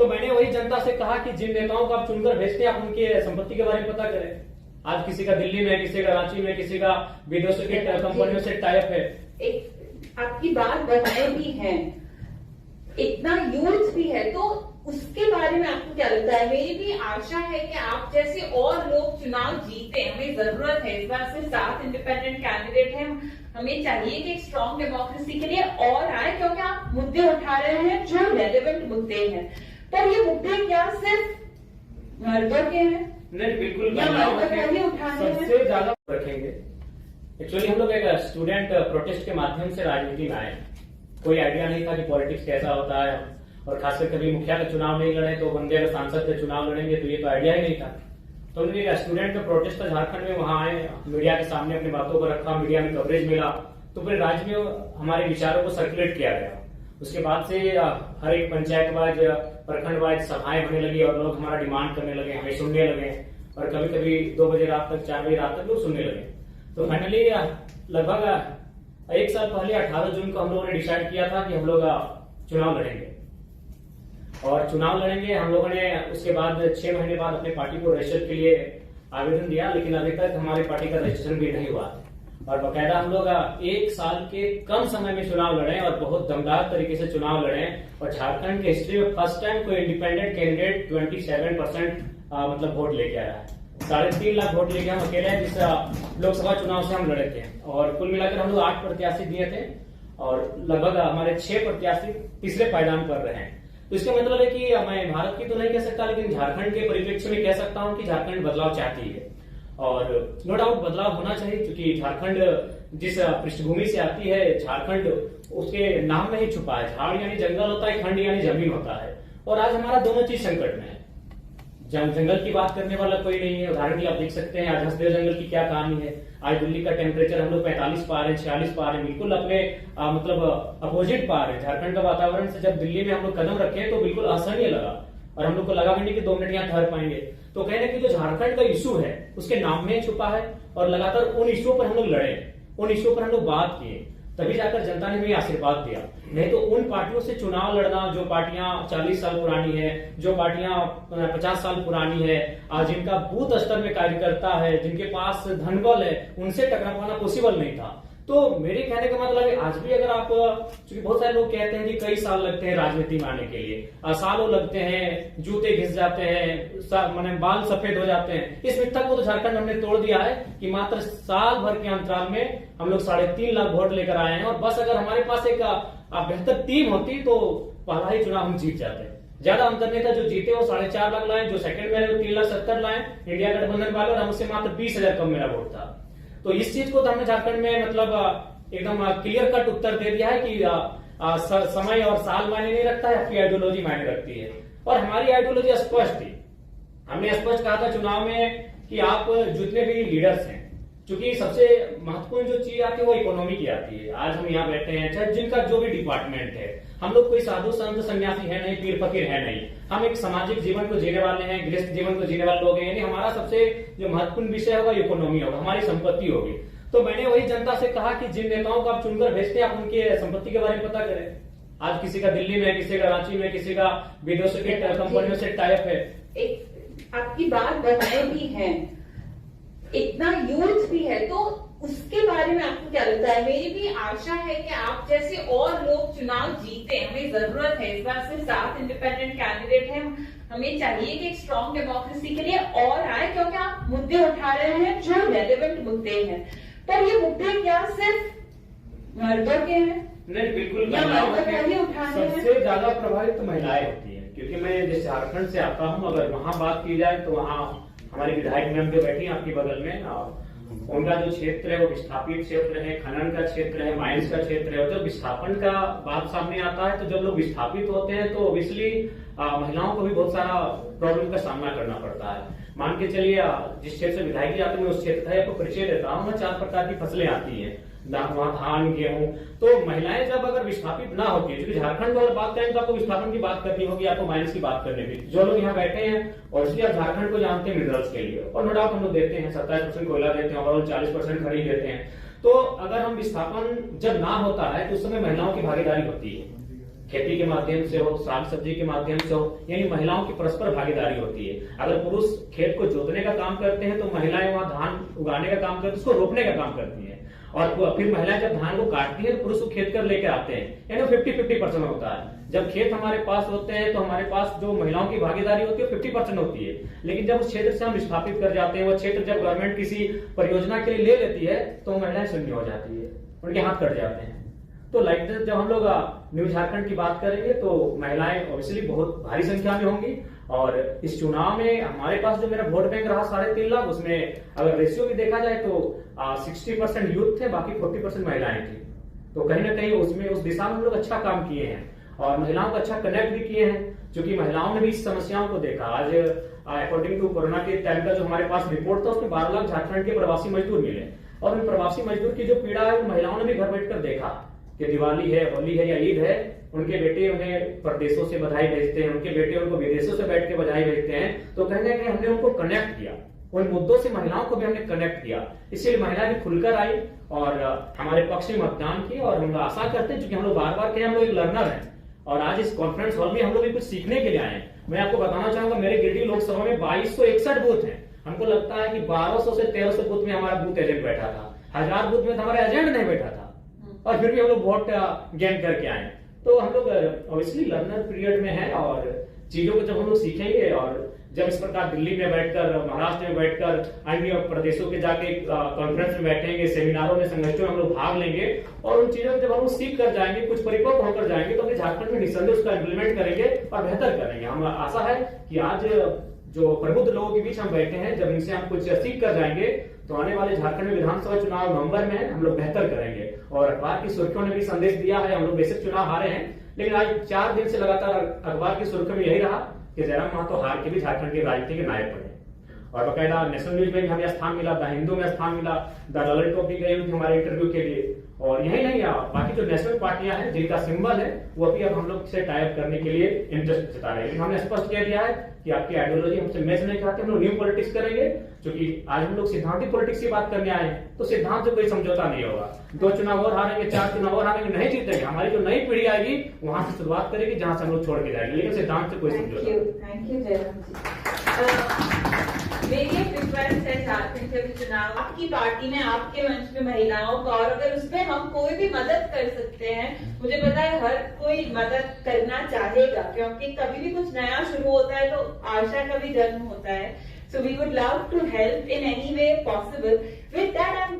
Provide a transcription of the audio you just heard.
तो मैंने वही जनता से कहा कि जिन नेताओं को आप चुनकर भेजते हैं आप उनके संपत्ति के बारे में पता करें। आज किसी का दिल्ली में, किसी का रांची में, किसी का विदेशों के कंपनियों से टाइप है। आपकी बात बनाए भी है, इतना यूथ भी है, तो उसके बारे में आपको क्या लगता है? मेरी भी आशा है कि आप जैसे और लोग चुनाव जीते। हमें जरूरत है, इस बार सिर्फ 7 इंडिपेंडेंट कैंडिडेट हैं। हमें चाहिए कि एक स्ट्रॉन्ग डेमोक्रेसी के लिए और आए, क्योंकि आप मुद्दे उठा रहे हैं जो रेलेवेंट मुद्दे हैं। पर ये मुद्दे क्या सिर्फ मर्दों के हैं? नहीं, बिल्कुल सबसे ज्यादा रखेंगे। एक्चुअली हम लोग एक स्टूडेंट प्रोटेस्ट के माध्यम से राजनीति में आए। कोई आइडिया नहीं था कि पॉलिटिक्स कैसा होता है, और खासकर कभी मुखिया का चुनाव नहीं लड़े तो बंदे अगर सांसद के चुनाव लड़ेंगे, तो ये तो आइडिया ही नहीं था। तो हमने एक स्टूडेंट का प्रोटेस्ट था झारखंड में, वहां आए, मीडिया के सामने अपनी बातों को रखा, मीडिया में कवरेज मिला, तो पूरे राज्य में हमारे विचारों को सर्कुलेट किया गया। उसके बाद से हर एक पंचायत वाइज, प्रखंड वाइज सभाएं होने लगी और लोग हमारा डिमांड करने लगे, हमें सुनने लगे, और कभी कभी 2 बजे रात तक, 4 बजे रात तक लोग सुनने लगे। तो फाइनली लगभग 1 साल पहले 18 जून को हम लोगों ने डिसाइड किया था कि हम लोग चुनाव लड़ेंगे, और चुनाव लड़ेंगे। हम लोगों ने उसके बाद 6 महीने बाद अपनी पार्टी को रजिस्टर के लिए आवेदन दिया, लेकिन अभी तक हमारी पार्टी का रजिस्ट्रेशन भी नहीं हुआ। और बाकायदा हम लोग 1 साल के कम समय में चुनाव लड़े और बहुत दमदार तरीके से चुनाव लड़े, और झारखंड के हिस्ट्री में फर्स्ट टाइम कोई इंडिपेंडेंट कैंडिडेट 27% मतलब वोट लेके आया है। 3.5 लाख वोट लेके हम अकेले हैं, जिस लोकसभा चुनाव से हम लड़े थे। और कुल मिलाकर हम लोग 8 प्रत्याशी दिए थे, और लगभग हमारे 6 प्रत्याशी तीसरे पायदान पर रहे हैं। तो इसका मतलब है कि मैं भारत की तो नहीं कह सकता, लेकिन झारखंड के परिप्रेक्ष्य में कह सकता हूं कि झारखंड बदलाव चाहती है, और नो डाउट बदलाव होना चाहिए, क्योंकि झारखंड जिस पृष्ठभूमि से आती है, झारखंड उसके नाम में ही छुपा है। झाड़ यानी जंगल होता है, खंड यानी जमीन होता है, और आज हमारा दोनों चीज संकट में है। जंगल की बात करने वाला कोई नहीं है। उदाहरण के लिए आप देख सकते हैं आज हंसदेव जंगल की क्या कहानी है। आज दिल्ली का टेम्परेचर हम लोग 45 पा रहे हैं, 46 पा रहे हैं, बिल्कुल अपने मतलब अपोजिट पा रहे हैं। झारखंड का वातावरण से जब दिल्ली में हम लोग कदम रखे तो बिल्कुल असहनीय लगा, और हम लोग को लगा भी नहीं कि 2 मिनट यहाँ ठहर पाएंगे। तो कहने की जो झारखंड का इशू है उसके नाम में छुपा है, और लगातार उन इशू पर हम लोग लड़े, उन इशू पर हम लोग बात किए, तभी जाकर जनता ने हमें आशीर्वाद दिया। नहीं तो उन पार्टियों से चुनाव लड़ना जो पार्टियां 40 साल पुरानी है, जो पार्टियां 50 साल पुरानी है, जिनका बूथ स्तर में कार्यकर्ता है, जिनके पास धनबल है, उनसे टकरा पाना पॉसिबल नहीं था। तो मेरे कहने का मतलब है आज भी अगर आप, क्योंकि बहुत सारे लोग कहते हैं कि कई साल लगते हैं राजनीति में आने के लिए, सालों लगते हैं, जूते घिस जाते हैं, माने बाल सफेद हो जाते हैं, इस मिथक को तो झारखंड हमने तोड़ दिया है कि मात्र साल भर के अंतराल में हम लोग 3.5 लाख वोट लेकर आए हैं। और बस अगर हमारे पास एक बेहतर टीम होती तो पहला ही चुनाव हम जीत जाते। ज्यादा अंतर नहीं था, जो जीते वो 4.5 लाख लाए, जो सेकंड में आए वो 3,70,000 लाए इंडिया गठबंधन वाले, और हमसे मात्र 20,000 कम मेरा वोट था। तो इस चीज को तो हमने झारखंड में मतलब एकदम क्लियर कट उत्तर दे दिया है कि समय और साल मायने नहीं रखता है, आपकी आइडियोलॉजी मायने रखती है। और हमारी आइडियोलॉजी स्पष्ट थी। हमने स्पष्ट कहा था चुनाव में कि आप जितने भी लीडर्स हैं, क्योंकि सबसे महत्वपूर्ण जो चीज आती है वो इकोनॉमी की आती है। आज हम यहाँ बैठे हैं, चाहे जिनका जो भी डिपार्टमेंट है, हम लोग कोई साधु संत सन्यासी है नहीं, पीर फकीर है नहीं, हम एक सामाजिक जीवन को जीने वाले हैं, गृहस्थ जीवन को जीने वाले लोग हैं। यानी हमारा सबसे जो महत्वपूर्ण विषय होगा इकोनॉमी होगा, हमारी संपत्ति होगी। तो मैंने वही जनता से कहा कि जिन नेताओं को आप चुनकर भेजते हैं आप उनके संपत्ति के बारे में पता करें। आज किसी का दिल्ली में, किसी का रांची में, किसी का विदेशों के कंपनियों से टाइप है। आपकी बात बनाए भी है, इतना यूथ भी है, तो उसके बारे में आपको क्या लगता है? मेरी भी आशा है कि आप जैसे और लोग चुनाव जीते। हमें जरूरत है, इस बार सिर्फ 7 इंडिपेंडेंट कैंडिडेट हैं। हमें चाहिए कि एक स्ट्रॉन्ग डेमोक्रेसी के लिए और आए, क्योंकि आप मुद्दे उठा रहे हैं जो रेलेवेंट मुद्दे हैं। पर ये मुद्दे क्या सिर्फ मर्दों के हैं? नहीं, बिल्कुल सबसे ज्यादा प्रभावित तो महिलाएं होती है। क्योंकि मैं जिस झारखंड से आता हूँ, अगर वहाँ बात की जाए तो वहाँ हमारी विधायक मैम जो बैठी है आपके बगल में, उनका जो क्षेत्र है वो विस्थापित क्षेत्र है, खनन का क्षेत्र है, माइंस का क्षेत्र है। और जब विस्थापन का बात सामने आता है तो जब लोग विस्थापित होते हैं तो ऑब्वियसली महिलाओं को भी बहुत सारा प्रॉब्लम का सामना करना पड़ता है। मान के चलिए जिस क्षेत्र से विधायक जी आते हैं मैं उस क्षेत्र का आपको परिचय देता हूँ। 4 प्रकार की फसलें आती है, वहाँ धान, गेहूं। तो महिलाएं जब अगर विस्थापित ना होती, क्योंकि झारखंड में अगर बात करें तो आपको विस्थापन की बात करनी होगी, आपको माइंस की बात करनी होगी। जो लोग यहाँ बैठे हैं और इसलिए आप झारखंड को जानते हैं मिनरल्स के लिए, और नो डाउट हम लोग देते हैं 27% कोयला देते हैं, ओवरऑल 40% खरीद देते हैं। तो अगर हम विस्थापन जब ना होता है तो उस समय महिलाओं की भागीदारी होती है। खेती के माध्यम से हो, साग सब्जी के माध्यम से हो, यानी महिलाओं की परस्पर भागीदारी होती है। अगर पुरुष खेत को जोतने का काम करते हैं तो महिलाएं वहां धान उगाने का काम करती है, उसको रोपने का काम करती है, और फिर महिलाएं जब धान को काटती है तो पुरुष को खेत कर लेके आते हैं, यानी 50-50% होता है। जब खेत हमारे पास होते हैं तो हमारे पास जो महिलाओं की भागीदारी होती है 50% होती है, लेकिन जब उस क्षेत्र से हम विस्थापित कर जाते हैं, वो क्षेत्र जब गवर्नमेंट किसी परियोजना के लिए ले लेती है तो महिलाएं शून्य हो जाती है, उनके हाथ कट जाते हैं। तो लाइक दिस जब हम लोग न्यू झारखंड की बात करेंगे तो महिलाएं ऑब्वियसली बहुत भारी संख्या में होंगी, और इस चुनाव में हमारे पास जो मेरा वोट बैंक रहा 3.5 लाख, उसमें अगर रेशियो भी देखा जाए तो 60% यूथ थे, बाकी 40% महिलाएं थी। तो कहीं ना कहीं उसमें उस दिशा में हम लोग अच्छा काम किए हैं और महिलाओं को अच्छा कनेक्ट भी किए हैं, क्योंकि महिलाओं ने भी इस समस्याओं को देखा। आज अकॉर्डिंग टू कोरोना के टाइम का जो हमारे पास रिपोर्ट था उसमें 12 लाख झारखंड के प्रवासी मजदूर मिले, और उन प्रवासी मजदूर की जो पीड़ा है महिलाओं ने भी घर बैठकर देखा कि दिवाली है, होली है या ईद है, उनके बेटे उन्हें प्रदेशों से बधाई भेजते हैं, उनके बेटे उनको विदेशों से बैठ के बधाई भेजते हैं। तो कहीं ना कहीं हमने उनको कनेक्ट किया, उन मुद्दों से महिलाओं को भी हमने कनेक्ट किया, इसलिए महिलाएं भी खुलकर आई और हमारे पक्ष में मतदान किया। और हम आशा करते हैं, क्योंकि हम लोग बार बार कहें हम लोग एक लर्नर हैं, और आज इस कॉन्फ्रेंस हॉल में हम लोग भी कुछ सीखने के लिए आए हैं। मैं आपको बताना चाहूंगा, मेरे गिरिडीह लोकसभा में 2261 बूथ हैं। हमको लगता है कि 1200 से 1300 बूथ में हमारा बूथ एजेंट बैठा था, 1000 बूथ में हमारा एजेंट नहीं बैठा था, और फिर भी हम लोग वोट गेन करके आए। तो हम लोग ऑब्वियसली लर्नर पीरियड में है, और चीजों को जब हम लोग सीखेंगे और जब इस प्रकार दिल्ली में बैठकर, महाराष्ट्र में बैठकर, अन्य प्रदेशों के जाके कॉन्फ्रेंस में बैठेंगे, सेमिनारों में, संगठनों में हम लोग भाग लेंगे, और उन चीजों को जब हम लोग सीख कर जाएंगे, कुछ परिपक्व होकर जाएंगे, तो अपने झारखंड में निसंदेह उसका इम्प्लीमेंट करेंगे और बेहतर करेंगे। हम आशा है कि आज जो प्रबुद्ध लोगों के बीच हम बैठे हैं, जब इनसे हम कुछ सीख कर जाएंगे तो आने वाले झारखंड में विधानसभा चुनाव नवंबर में हम लोग बेहतर करेंगे। और अखबार की सुर्खियों ने भी संदेश दिया है, हम लोग बेशक चुनाव हारे हैं, लेकिन आज 4 दिन से लगातार अखबार की सुर्खियों में यही रहा कि जयराम महतो हार के भी झारखंड के राजनीति के नायक बने, और बकायदा नेशनल न्यूज में भी हमें स्थान मिला, द हिंदू में स्थान मिला, द ललित भी गई थी हमारे इंटरव्यू के लिए। और यही नहीं, बाकी जो नेशनल पार्टियां हैं जिनका सिंबल है वो अभी अब हम लोग से टाइप करने के लिए इंटरेस्ट जता रहे हैं, लेकिन हमने स्पष्ट कह दिया है कि आपकी आइडियोलॉजी हमसे मैच नहीं चाहते, हम लोग न्यू पॉलिटिक्स करेंगे। क्योंकि आज हम लोग सिद्धांतिक पॉलिटिक्स की बात करने आए हैं, तो सिद्धांत से कोई समझौता नहीं होगा। 2 चुनाव और हारेंगे, 4 चुनाव और हारेंगे, नहीं जीतेंगे। हमारी जो नई पीढ़ी आएगी वहां से शुरुआत करेगी जहां से हम लोग छोड़ के जाएंगे, लेकिन सिद्धांत से कोई समझौता। थैंक यू जयराम जी। मेरी एक रिक्वेस्ट है, झारखंड के चुनाव आपकी पार्टी में, आपके मंच में महिलाओं का, और अगर उसमें हम कोई भी मदद कर सकते हैं, मुझे पता है हर कोई मदद करना चाहेगा, क्योंकि कभी भी कुछ नया शुरू होता है तो आशा का भी जन्म होता है। So we would love to help in any way possible. With that, I'm